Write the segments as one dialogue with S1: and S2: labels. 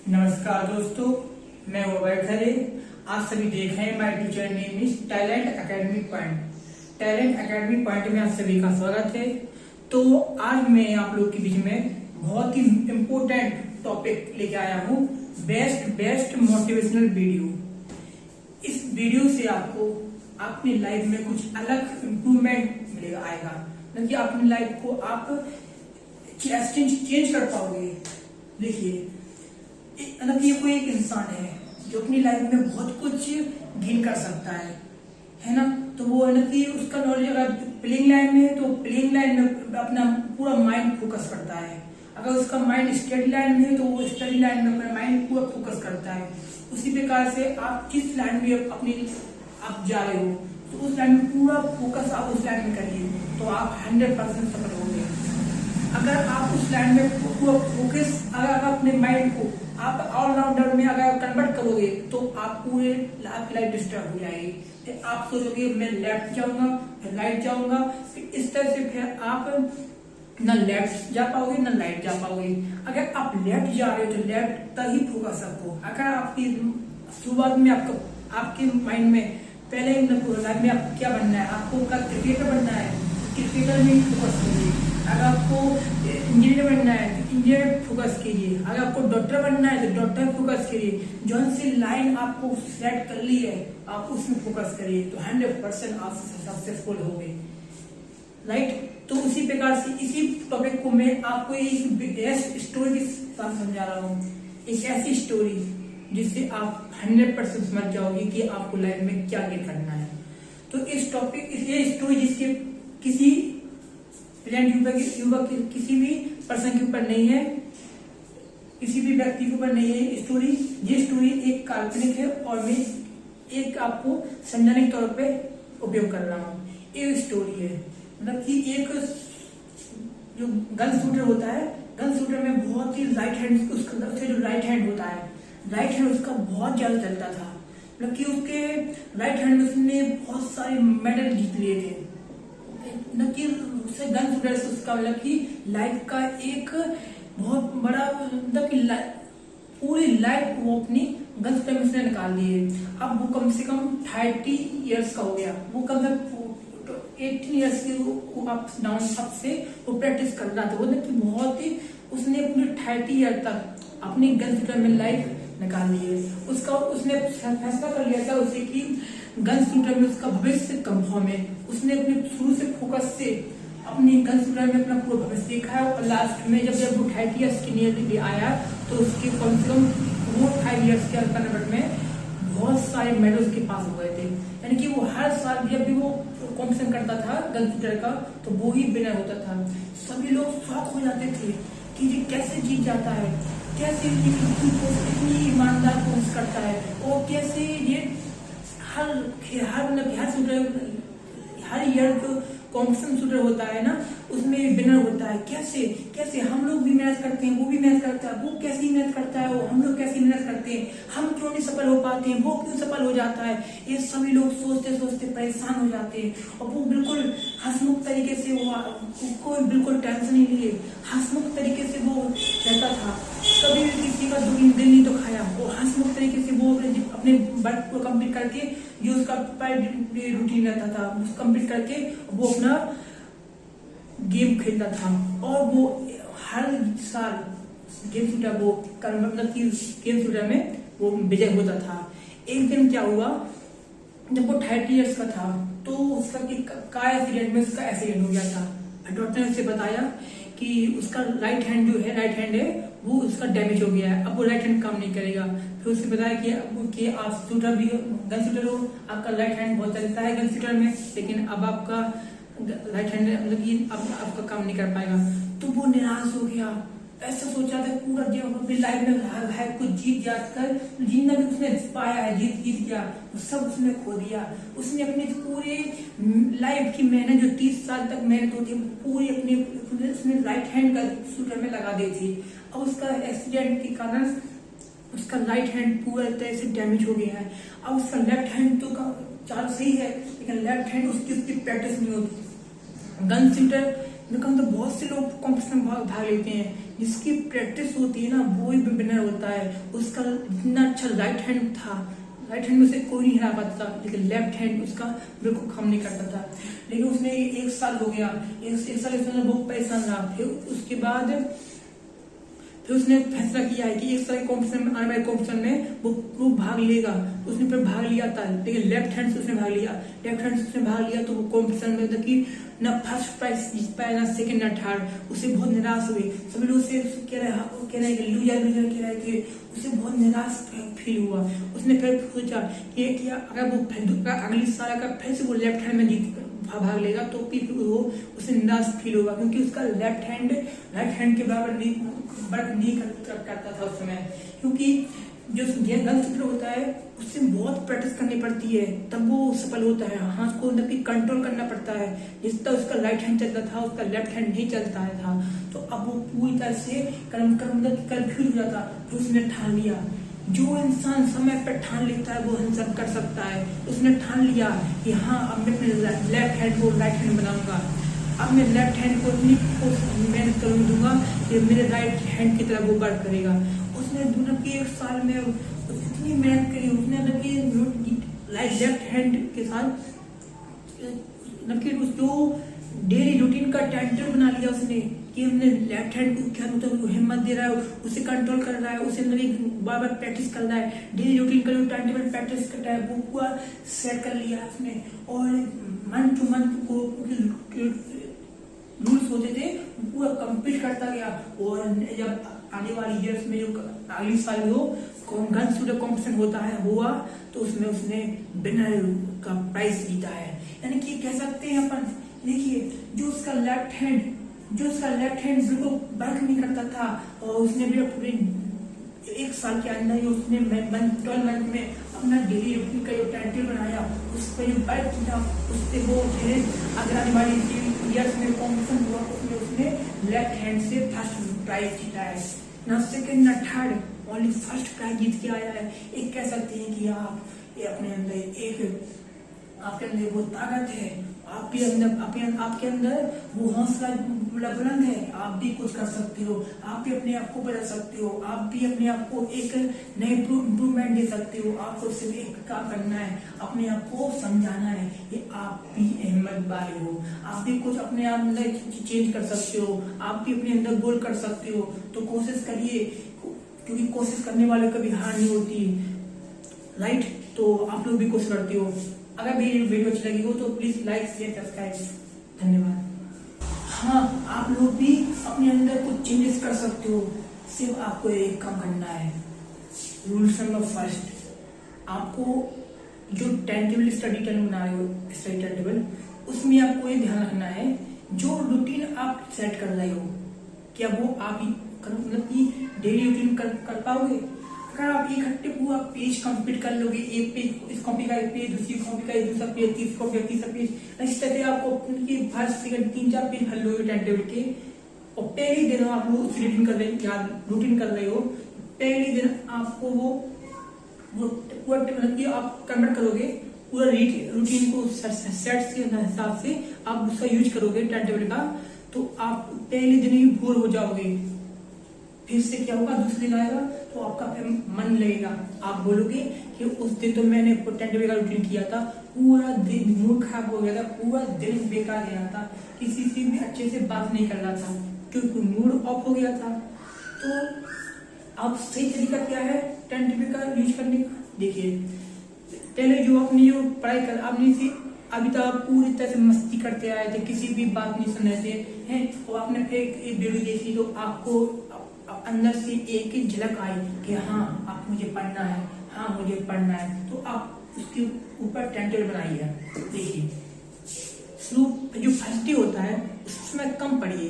S1: नमस्कार दोस्तों, मैं वैभव खरे। आप सभी देख रहे हैं my teacher name is talent academy point. Talent academy point में आप सभी का स्वागत है। तो आज मैं आप लोग के बीच में बहुत ही इम्पोर्टेंट टॉपिक लेके आया हूँ, बेस्ट मोटिवेशनल वीडियो। इस वीडियो से आपको अपनी लाइफ में कुछ अलग इम्प्रूवमेंट मिलेगा आएगा, मतलब कि अपनी लाइफ को आप चेंज कर पाओगे। देखिए, मतलब ये कोई एक इंसान है जो अपनी लाइफ में बहुत कुछ गेन कर सकता है ना। तो वो है ना कि उसका नॉलेज अगर प्लेइंग लाइन में है तो प्लेइंग लाइन में अपना पूरा माइंड फोकस करता है। अगर उसका माइंड स्टडी लाइन में है तो वो स्टडी लाइन में अपना माइंड पूरा फोकस करता है। उसी प्रकार से आप जिस लाइन में आप जा रहे हो तो उस लाइन में पूरा फोकस आप उस लाइन में करिए तो आप 100% सफल होंगे। अगर आप उस लाइन में पूरा फोकस अगर अपने माइंड को आप ऑलराउंडर में अगर कन्वर्ट करोगे तो आप पूरे आपकी लाइफ डिस्टर्ब हो जाएगी। फिर आप सोचोगे मैं लेफ्ट जाऊंगा फिर राइट जाऊंगा, फिर इस तरह से फिर आप न लेफ्ट जा पाओगे न राइट जा पाओगे। अगर आप लेफ्ट जा रहे हो तो लेफ्ट तक ही फोकस रखो। अगर आपकी शुरुआत में आपके माइंड में पहले लाइफ में आपको क्या बनना है, आपको क्रिकेटर बनना है, क्रिकेटर में फोकस करिए। अगर आपको इंजीनियर बनना है तो इंजीनियर फोकस कीजिए। अगर आपको डॉक्टर बनना है तो डॉक्टर फोकस करिए। जौन सी लाइन आपको सेट कर ली है आप उसमें फोकस करिए तो 100% आप सक्सेसफुल होंगे, राइट। तो उसी प्रकार से इसी टॉपिक को मैं आपको एक बेस्ट स्टोरी के साथ समझा रहा हूँ। एक ऐसी स्टोरी जिससे आप 100% समझ जाओगे कि आपको लाइफ में क्या गेन करना है। तो इस टॉपिक ये स्टोरी जिसके किसी युवक किसी भी पर्सन के ऊपर नहीं है, किसी भी व्यक्ति के ऊपर नहीं है स्टोरी। ये स्टोरी एक काल्पनिक है और मैं एक आपको समझाने के तौर पे उपयोग कर रहा हूँ। एक स्टोरी है, मतलब कि एक जो गन शूटर होता है, गन शूटर में बहुत ही राइट हैंड उसका जो राइट हैंड होता है, राइट हैंड उसका बहुत ज्यादा चलता था। मतलब कि उसके राइट हैंड में उसने बहुत सारे मेडल जीत लिए थे। मतलब कि उससे गन शूटर से उसका मतलब कि लाइफ का एक बहुत बड़ा मतलब कि पूरी लाइफ वो अपनी गन शूटर में उसने निकाल ली है। अब वो कम से कम 30 इयर्स का हो गया। वो कम से कम 18 इयर्स के अप डाउन अप से वो प्रैक्टिस कर रहा था। वो कि बहुत ही उसने अपने 30 ईयर तक अपनी गन शूटर में लाइफ निकाल ली है। उसने फैसला कर लिया था उसे कि गन शूटर में उसका भविष्य कंफर्म है। उसने अपने शुरू से फोकस से अपनी गन शूटर में अपना पूरा भविष्य देखा है और लास्ट में जब वो 30 ईयर्स के लिए आया तो उसके कम से कम वो 5 ईयर्स के अंतर्गत में बहुत सारे मेडल उसके पास हो गए थे। यानी कि वो हर साल जब भी वो कॉम्पिटिशन करता था गन शूटर का तो वो ही विनर होता था। सभी लोग शॉक हो जाते थे कि ये कैसे जीत जाता है, कैसे इतनी ईमानदार कोशिश करता है और कैसे ये हर ईयर जो कॉम्पिटिशन शूटर होता है ना उसमें विनर होता है। कैसे हम लोग भी मेहनत करते हैं, वो भी मेहनत करता है, वो कैसी मेहनत करता है, हम लोग कैसी मेहनत करते हैं, हम क्यों नहीं सफल हो पाते हैं, वो क्यों सफल हो जाता है। ये सभी लोग सोचते सोचते परेशान हो जाते हैं और वो बिल्कुल हंसमुख तरीके से कोई बिल्कुल टेंशन नहीं लिए हंसमुख तरीके से वो रहता था। कभी भी किसी का दिल नहीं तो खाया। वो हंसमुख तरीके से वो अपने वर्क को कंप्लीट करके जो उसका रूटीन रहता था उसको कंप्लीट करके वो अपना गेम खेलता था और वो हर साल गेम शूटर वो मतलब कि गेम शूटर में वो विजय होता था। एक दिन क्या हुआ, जब वो 30 इयर्स का था तो उसका कार एक्सीडेंट में उसका एक्सीडेंट हो गया था। डॉक्टर ने उसे बताया कि उसका राइट हैंड है वो उसका डैमेज हो गया है, अब वो राइट हैंड काम नहीं करेगा। फिर उससे बताया कि आप शूटर भी गन शूटर हो, आपका राइट हैंड बहुत चलता है गन शूटर में, लेकिन अब आपका राइट हैंड मतलब कि अब आपका काम नहीं कर पाएगा। तो वो निराश हो गया। ऐसा सोचा था पूरा जीवन अपनी लाइफ में हर कुछ जीत जाकर जितना भी उसने पाया है जीत गया वो सब उसने खो दिया। उसने अपनी पूरी लाइफ की मेहनत जो 30 साल तक मेहनत होती है पूरी अपनी उसने राइट हैंड का शूटर में लगा दी थी। अब उसका एक्सीडेंट के कारण उसका राइट हैंड पूरा तरह से डैमेज हो गया है। अब उसका लेफ्ट हैंड तो चाल सही है लेकिन लेफ्ट हैंड उसकी प्रैक्टिस नहीं होती। गन शूटर मैं कहूँ तो बहुत से लोग कॉम्पिटिशन में भाग लेते हैं, जिसकी प्रैक्टिस होती है ना वो ही विनर होता है। उसका इतना अच्छा राइट हैंड था, राइट हैंड में से कोई नहीं हरा पाता था, लेकिन लेफ्ट हैंड उसका बिल्कुल काम नहीं करता था। लेकिन उसने 1 साल हो गया, एक साल उसने बहुत परेशान रहा। फिर उसके बाद फिर उसने फैसला किया है कि 1 साल के कॉम्पिटिशन में, आने वाले कॉम्पिटिशन में वो भाग लेगा। उसने फिर भाग लिया था, लेकिन लेफ्ट हैंड से उसने भाग लिया। लेफ्ट हैंड से उसने भाग लिया तो वो कॉम्पिटिशन में मतलब कि ना फर्स्ट प्राइज जीत पाया, ना सेकंड, ना थर्ड। उसे बहुत निराश हुई। सभी लोग उसे कह रहे कि लूजर लूजर कह रहे थे। उसे बहुत निराश फील हुआ। उसने फिर सोचा कि अगर वो अगली साल अगर फिर से वो लेफ्ट हैंड में जीत भाग लेगा तो फिर वो उसे निराश फील होगा, क्योंकि उसका लेफ्ट हैंड राइट हैंड के बराबर नहीं करता था उस समय। क्योंकि जो गन शूटर होता है उससे बहुत प्रैक्टिस करनी पड़ती है, तब वो सफल होता है। हाथ को मतलब कि कंट्रोल करना पड़ता है। जिस तरह उसका राइट हैंड चलता था, उसका लेफ्ट हैंड नहीं चलता था। तो अब वो पूरी तरह से कंफ्यूज हो जाता। तो उसने ठान लिया, जो इंसान समय पर ठान लेता है वो हासिल कर सकता है। उसने ठान लिया कि हाँ, अब मैं अपने लेफ्ट हैंड को राइट हैंड बनाऊंगा। अब मैं लेफ्ट हैंड को इतनी मेहनत दूंगा कि मेरे राइट हैंड की तरह वो वर्क करेगा। उसने मतलब कि 1 साल में इतनी मेहनत करी। उसने मतलब कि लेफ्ट हैंड के साथ मतलब कि जो डेली रूटीन का टाइम टेबल बना लिया उसने, कि हमने लेफ्ट हैंड को क्या मतलब हिम्मत दे रहा है, उसे कंट्रोल कर रहा है, उसे मतलब बार बार प्रैक्टिस कर रहा है, डेली रूटीन का जो टाइम टेबल प्रैक्टिस करता है वो पूरा सेट कर लिया उसने। और मंथ टू मंथ को रूल्स होते थे पूरा कंप्लीट करता गया। और जब आने वाली ईयर्स में जो अगली साल जो गन शूटर कॉम्पिटिशन होता है हुआ, तो उसमें उसने विनर का प्राइज जीता है। यानी कि कह सकते हैं अपन, देखिए जो उसका लेफ्ट हैंड बिल्कुल वर्क नहीं करता था, और उसने भी पूरे 1 साल के अंदर ही उसने 12 मंथ में अपना डेली रूटीन का जो टाइम टेबल बनाया, उस पर जो वर्क किया, उससे वो अगर आने वाली ईयर्स में कॉम्पिटिशन हुआ उसमें उसने लेफ्ट हैंड से फर्स्ट प्राइज जीता है। ना सेकंड ना थर्ड, ओनली फर्स्ट प्राइज जीत के आया है। एक कह सकते हैं कि आप ये अपने अंदर आपके अंदर वो ताकत है, आपके अंदर वो हौसला बुलंद है। आप भी कुछ कर सकते हो, आप भी अपने आप को बदल सकते हो, आप भी अपने आप को एक नए इम्प्रूवमेंट दे सकते हो। आपको सिर्फ एक काम करना है, अपने आप को समझाना है कि आप भी हिम्मत वाले हो, आप भी कुछ अपने आप अंदर चेंज कर सकते हो, आप भी अपने अंदर गोल कर सकते हो। तो कोशिश करिए, क्योंकि कोशिश करने वाले कभी हार नहीं होती, राइट। तो आप लोग भी कोशिश करते हो। अगर मेरी वीडियो अच्छी लगी हो तो प्लीज लाइक शेयर सब्सक्राइब। धन्यवाद। हाँ, आप लोग भी अपने अंदर कुछ चेंजेस कर सकते हो। सिर्फ आपको एक काम करना है। रूल्स नंबर फर्स्ट, आपको जो टाइम टेबल स्टडी टाइम बना रहे हो, स्टडी टाइम टेबल, उसमें आपको ये ध्यान रखना है जो रूटीन आप सेट कर रहे हो क्या वो आप मतलब कि डेली रूटीन कर पाओगे। अगर आप इकट्ठे पूरा पेज कंप्लीट कर लोगे, एक पेज इस कॉपी का एक पेज, दूसरी कॉपी का दूसरा पेज, तीसरी कॉपी का तीसरा पेज, इस तरह आपको फर्स्ट सेकंड 3-4 पेज भर लोगे टाइम टेबल के। और पहले दिन आप लोग रूटीन कर रहे हो, पहले दिन आपको वो पूरा मतलब कि आप कन्वर्ट करोगे पूरा रूटीन को सेट के हिसाब से आप उसका यूज करोगे टाइम टेबल का, तो आप पहले दिन ही बोर हो जाओगे। फिर से क्या होगा, दूसरे दिन आएगा तो आपका फिर मन लगेगा, आप बोलोगे कि उस दिन तो मैंने टाइम टेबल का रूटीन किया था, पूरा दिन मूड खराब हो गया था, पूरा दिन बेकार गया था, किसी से भी अच्छे से बात नहीं कर रहा था क्योंकि मूड ऑफ हो गया था। तो अब सही तरीका क्या है टाइम टेबल का यूज करने का? देखिए, पहले जो अपनी जो पढ़ाई कर आपने से अभी तक आप पूरी तरह से मस्ती करते आए थे, किसी भी बात नहीं सुन रहे थे हैं, और आपने फिर एक वीडियो देखी तो आपको अंदर से एक ही झलक आई कि हाँ आप मुझे पढ़ना है, हाँ मुझे पढ़ना है, तो आप उसके ऊपर टाइम टेबल बनाइए। देखिए, शुरू जो फर्स्ट डे होता है उसमें कम पढ़िए,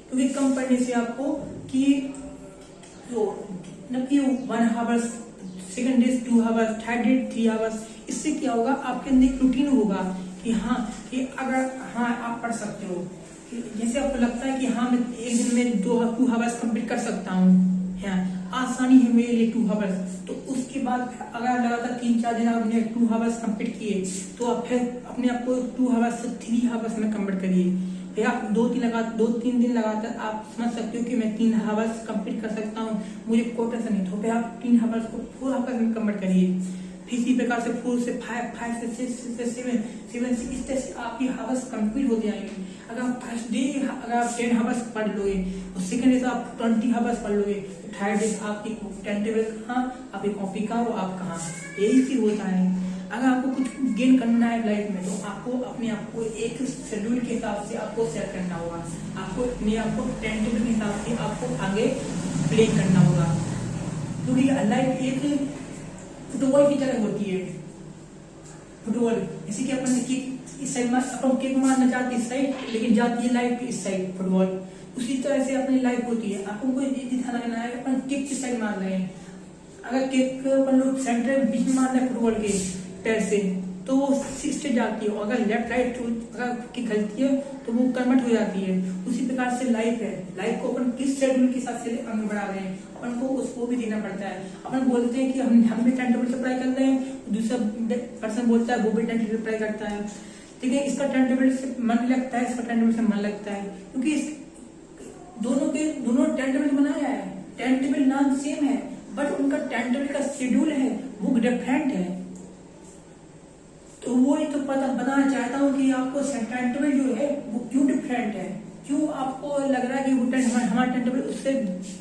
S1: क्योंकि कम पढ़ने से आपको कि जो 1 hours, second day 2 hours, third day 3 hours, इससे क्या होगा आपके अंदर एक रूटीन होगा कि हाँ कि अगर हाँ आप पढ़ सकते हो। जैसे आपको लगता है कि हाँ मैं एक दिन में 2 आवर्स कंप्लीट कर सकता हूँ, आसानी है मेरे लिए 2 आवर्स, तो उसके बाद अगर लगातार 3-4 दिन आपने 2 आवर्स कंप्लीट किए तो आप फिर अपने आप को 2 आवर्स से 3 आवर्स में कन्वर्ट करिए। फिर आप 2-3 दिन लगातार आप समझ सकते हो कि मैं 3 आवर्स कंप्लीट कर सकता हूँ, मुझे कोई टेंशन नहीं। तो फिर आप 3 आवर्स को 4 आवर्स में कन्वर्ट करिए। फिर इसी प्रकार से 4 से 5 से 6 से 7 से इस तरह से आपकी आवर्स कंप्लीट हो जाएंगे। अगर आप फर्स्ट डे अगर आप 10 आवर्स पढ़ लोगे और सेकंड डे से आप 20 आवर्स पढ़ लोगे, तो थर्ड डे आपकी टाइम टेबल कहाँ, आपकी कॉपी कहाँ, वो आप कहाँ। यही चीज होता है। अगर आपको कुछ गेन करना है लाइफ में, तो आपको अपने आप को एक शेड्यूल के हिसाब से आपको सेट करना होगा। आपको अपने आप को टाइम टेबल के हिसाब से आपको आगे प्ले करना होगा। क्योंकि लाइफ एक फुटबॉल की तरह होती है। फुटबॉल जैसे कि अपन इस साइड अपन किक मारना चाहते इस साइड, लेकिन जाती है लाइफ इस साइड फुटबॉल। उसी तरह से अपनी लाइफ होती है। आपको कोई ध्यान रखना है अपन किक किस साइड मार रहे हैं। अगर किक अपन लोग सेंटर बीच में मार रहे हैं फुटबॉल के पैर से, तो वो स्टेट जाती है। अगर लेफ्ट राइट अगर किक गलती है तो वो कन्वर्ट हो जाती है। उसी प्रकार से लाइफ है। लाइफ को अपन किस शेड्यूल के हिसाब से आगे बढ़ा रहे हैं, अपन को उसको भी देना पड़ता है। अपन बोलते हैं कि हम भी टाइम टेबल से पढ़ाई कर रहे हैं, दूसरा पर्सन बोलता है वो भी टाइम टेबल पढ़ाई करता है। ठीक है, इसका टाइम टेबल से मन लगता है, इसका टाइम टेबल से मन लगता है, क्योंकि दोनों टाइम टेबल बनाया है। टाइम टेबल नाम सेम है, बट उनका टाइम टेबल का शेड्यूल है वो डिफरेंट है। तो वो ही तो पता बताना चाहता हूँ कि आपको टाइम टेबल जो है वो क्यों डिफरेंट है, क्यों आपको लग रहा है कि वो हमारा टाइम टेबल उससे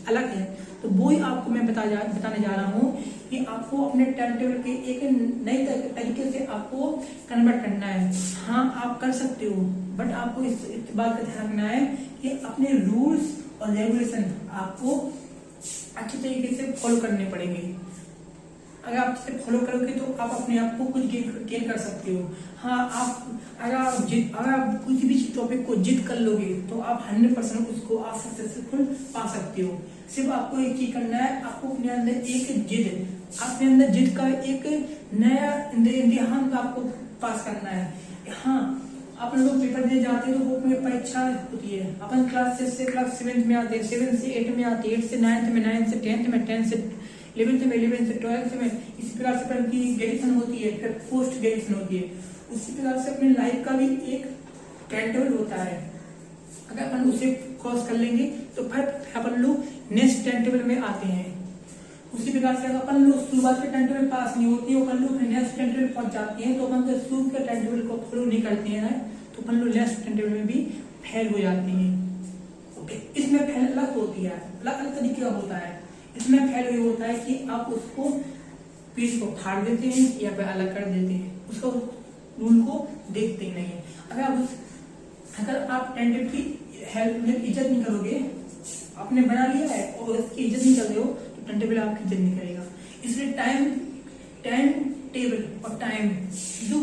S1: अलग है। तो वो ही आपको मैं बताने जा रहा हूँ कि आपको अपने टाइम टेबल के एक नई तरीके से आपको कन्वर्ट करना है। हाँ, आप कर सकते हो, बट आपको इस बात का ध्यान रखना है कि अपने रूल्स और रेगुलेशन आपको अच्छी तरीके से फॉलो करने पड़ेंगे। अगर आप इसे फॉलो करोगे तो आप अपने आप को कुछ गेन कर सकते हो। हाँ, अगर आप किसी भी टॉपिक को जिद कर लोगे तो आप 100% उसको आप सक्सेसफुल पा सकते हो। सिर्फ आपको एक चीज करना है, आपको अपने अंदर अपने अंदर जिद का एक नया इम्तिहान आपको पास करना है। हाँ, अपन लोग पेपर दे जाते हैं तो बुक में परीक्षा होती है। अपन क्लास 6 से क्लास 7 में आते हैं, 7 से 8 में आते हैं, 8 से 9 में, 9 से 10 में, 10 से 11 में, 11 से 12 में। इसी प्रकार से अपन की ग्रेजुएशन होती है, फिर पोस्ट ग्रेजुएशन होती है। उसी प्रकार से अपनी लाइफ का भी एक टाइम टेबल होता है। अगर अपन उसे क्रॉस कर लेंगे तो फिर अपन लोग नेक्स्ट टाइम टेबल में आते हैं। उसी प्रकार से अगर अपन लोग शुरुआत के टाइम टेबल पास नहीं होती है, अपन लोग नेक्स्ट टाइम टेबल पहुंच जाते हैं, तो अपन तो शुरू के टाइम टेबल को फॉलो नहीं करते हैं, तो अपन लोग नेक्स्ट टाइम टेबल में भी फेल हो जाते हैं। ओके, इसमें फेल अलग होती है, अलग अलग तरीके का होता है। इसमें फेल ये होता है कि आप उसको पीस को फाड़ देते हैं या फिर अलग कर देते हैं, उसको रूल को देखते ही नहीं है। अगर आप टाइम टेबल की हेल्प में इज्जत नहीं करोगे, आपने बना लिया है और उसकी इज्जत नहीं कर रहे हो, तो टाइम टेबल आपकी इज्जत नहीं करेगा। इसलिए टाइम टेबल और टाइम जो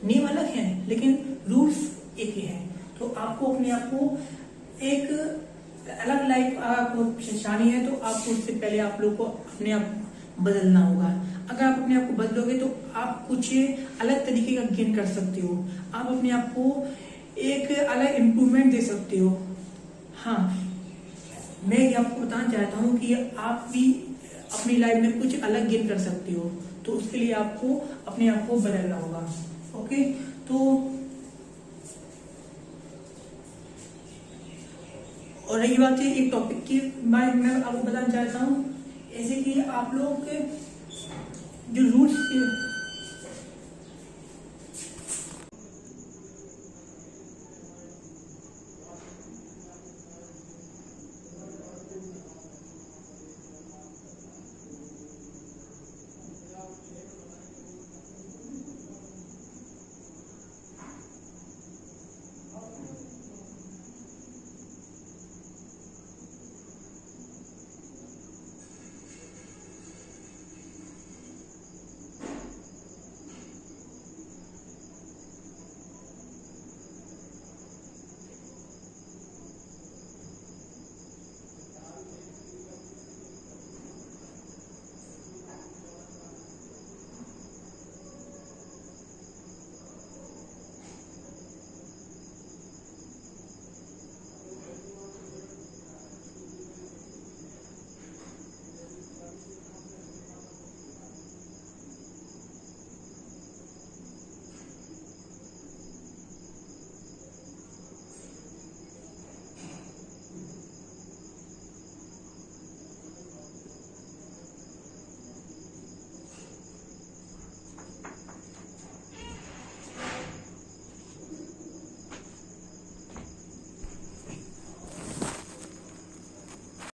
S1: नेम अलग है लेकिन रूल्स एक ही है। तो आपको अपने आप को एक अलग लाइफ आपको चाहनी है, तो आपको उससे पहले आप लोग को अपने आप बदलना होगा। अगर आप अपने आप को बदलोगे तो आप कुछ अलग तरीके का गेन कर सकते हो, आप अपने आप को एक अलग इम्प्रूवमेंट दे सकते हो। हाँ, मैं आपको बताना चाहता हूँ कि आप भी अपनी लाइफ में कुछ अलग गेन कर सकते हो, तो उसके लिए आपको अपने आप को बदलना होगा। ओके, तो और रही बात है एक टॉपिक की, मैं आपको बताना चाहता हूँ, ऐसे कि आप लोग के जो रूल्स